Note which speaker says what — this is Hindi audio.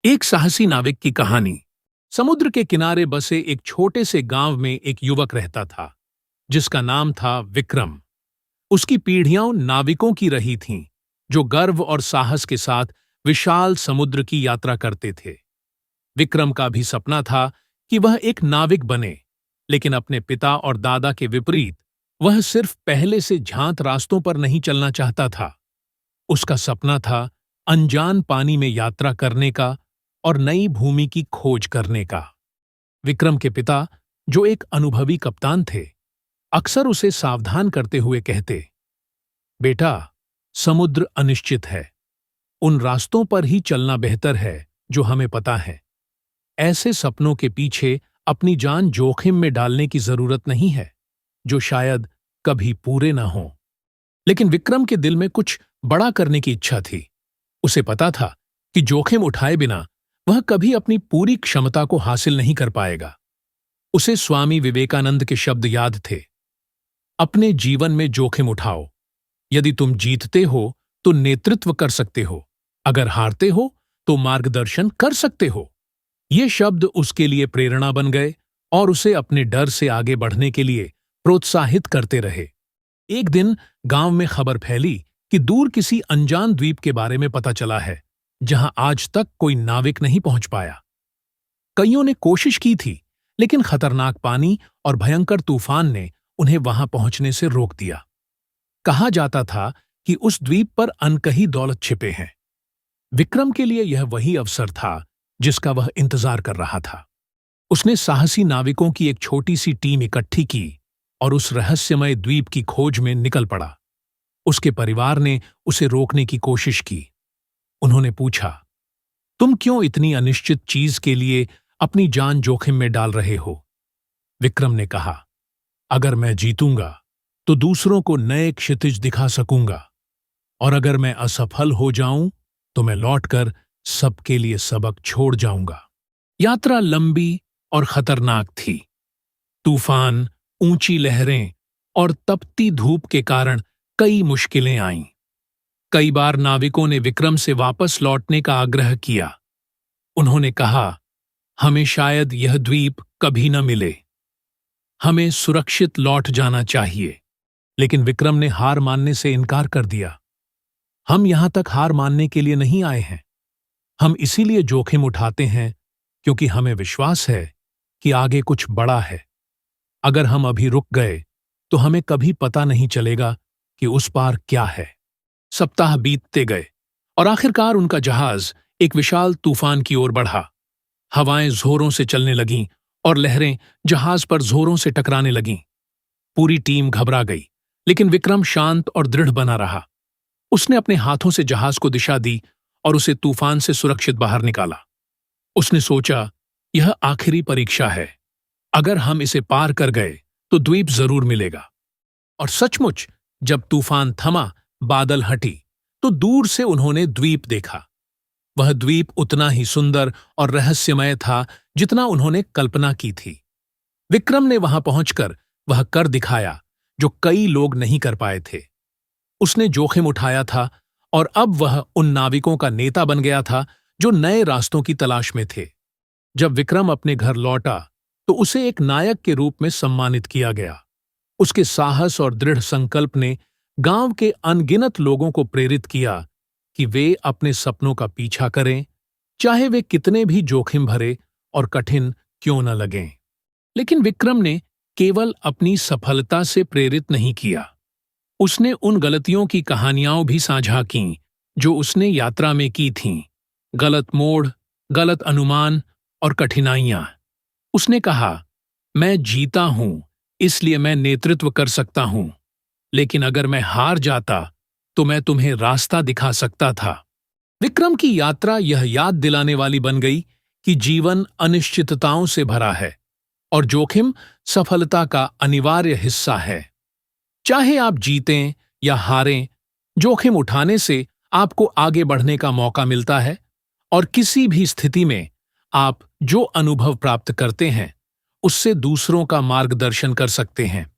Speaker 1: एक साहसी नाविक की कहानी। समुद्र के किनारे बसे एक छोटे से गांव में एक युवक रहता था जिसका नाम था विक्रम। उसकी पीढ़ियां नाविकों की रही थीं जो गर्व और साहस के साथ विशाल समुद्र की यात्रा करते थे। विक्रम का भी सपना था कि वह एक नाविक बने, लेकिन अपने पिता और दादा के विपरीत वह सिर्फ पहले से झांत रास्तों पर नहीं चलना चाहता था। उसका सपना था अनजान पानी में यात्रा करने का और नई भूमि की खोज करने का। विक्रम के पिता, जो एक अनुभवी कप्तान थे, अक्सर उसे सावधान करते हुए कहते, बेटा, समुद्र अनिश्चित है, उन रास्तों पर ही चलना बेहतर है जो हमें पता है। ऐसे सपनों के पीछे अपनी जान जोखिम में डालने की जरूरत नहीं है जो शायद कभी पूरे न हों। लेकिन विक्रम के दिल में कुछ बड़ा करने की इच्छा थी। उसे पता था कि जोखिम उठाए बिना वह कभी अपनी पूरी क्षमता को हासिल नहीं कर पाएगा। उसे स्वामी विवेकानंद के शब्द याद थे, अपने जीवन में जोखिम उठाओ। यदि तुम जीतते हो तो नेतृत्व कर सकते हो, अगर हारते हो तो मार्गदर्शन कर सकते हो। ये शब्द उसके लिए प्रेरणा बन गए और उसे अपने डर से आगे बढ़ने के लिए प्रोत्साहित करते रहे। एक दिन गांव में खबर फैली कि दूर किसी अनजान द्वीप के बारे में पता चला है जहां आज तक कोई नाविक नहीं पहुंच पाया। कईयों ने कोशिश की थी, लेकिन खतरनाक पानी और भयंकर तूफान ने उन्हें वहां पहुंचने से रोक दिया। कहा जाता था कि उस द्वीप पर अनकही दौलत छिपे हैं। विक्रम के लिए यह वही अवसर था जिसका वह इंतजार कर रहा था। उसने साहसी नाविकों की एक छोटी सी टीम इकट्ठी की और उस रहस्यमय द्वीप की खोज में निकल पड़ा। उसके परिवार ने उसे रोकने की कोशिश की। उन्होंने पूछा, तुम क्यों इतनी अनिश्चित चीज के लिए अपनी जान जोखिम में डाल रहे हो? विक्रम ने कहा, अगर मैं जीतूंगा तो दूसरों को नए क्षितिज दिखा सकूंगा, और अगर मैं असफल हो जाऊं तो मैं लौटकर सबके लिए सबक छोड़ जाऊंगा। यात्रा लंबी और खतरनाक थी। तूफान, ऊंची लहरें और तपती धूप के कारण कई मुश्किलें आईं। कई बार नाविकों ने विक्रम से वापस लौटने का आग्रह किया। उन्होंने कहा, हमें शायद यह द्वीप कभी न मिले, हमें सुरक्षित लौट जाना चाहिए। लेकिन विक्रम ने हार मानने से इनकार कर दिया। हम यहां तक हार मानने के लिए नहीं आए हैं। हम इसीलिए जोखिम उठाते हैं क्योंकि हमें विश्वास है कि आगे कुछ बड़ा है। अगर हम अभी रुक गए तो हमें कभी पता नहीं चलेगा कि उस पार क्या है। सप्ताह बीतते गए और आखिरकार उनका जहाज एक विशाल तूफान की ओर बढ़ा। हवाएं जोरों से चलने लगीं और लहरें जहाज पर जोरों से टकराने लगीं। पूरी टीम घबरा गई, लेकिन विक्रम शांत और दृढ़ बना रहा। उसने अपने हाथों से जहाज को दिशा दी और उसे तूफान से सुरक्षित बाहर निकाला। उसने सोचा, यह आखिरी परीक्षा है। अगर हम इसे पार कर गए तो द्वीप जरूर मिलेगा। और सचमुच, जब तूफान थमा, बादल हटी, तो दूर से उन्होंने द्वीप देखा। वह द्वीप उतना ही सुंदर और रहस्यमय था जितना उन्होंने कल्पना की थी। विक्रम ने वहां पहुंचकर वह कर दिखाया जो कई लोग नहीं कर पाए थे। उसने जोखिम उठाया था और अब वह उन नाविकों का नेता बन गया था जो नए रास्तों की तलाश में थे। जब विक्रम अपने घर लौटा तो उसे एक नायक के रूप में सम्मानित किया गया। उसके साहस और दृढ़ संकल्प ने गांव के अनगिनत लोगों को प्रेरित किया कि वे अपने सपनों का पीछा करें, चाहे वे कितने भी जोखिम भरे और कठिन क्यों न लगें। लेकिन विक्रम ने केवल अपनी सफलता से प्रेरित नहीं किया। उसने उन गलतियों की कहानियां भी साझा कीं जो उसने यात्रा में की थीं। गलत मोड़, गलत अनुमान और कठिनाइयां। उसने कहा, मैं जीता हूं इसलिए मैं नेतृत्व कर सकता हूं, लेकिन अगर मैं हार जाता तो मैं तुम्हें रास्ता दिखा सकता था। विक्रम की यात्रा यह याद दिलाने वाली बन गई कि जीवन अनिश्चितताओं से भरा है और जोखिम सफलता का अनिवार्य हिस्सा है। चाहे आप जीतें या हारें, जोखिम उठाने से आपको आगे बढ़ने का मौका मिलता है और किसी भी स्थिति में आप जो अनुभव प्राप्त करते हैं उससे दूसरों का मार्गदर्शन कर सकते हैं।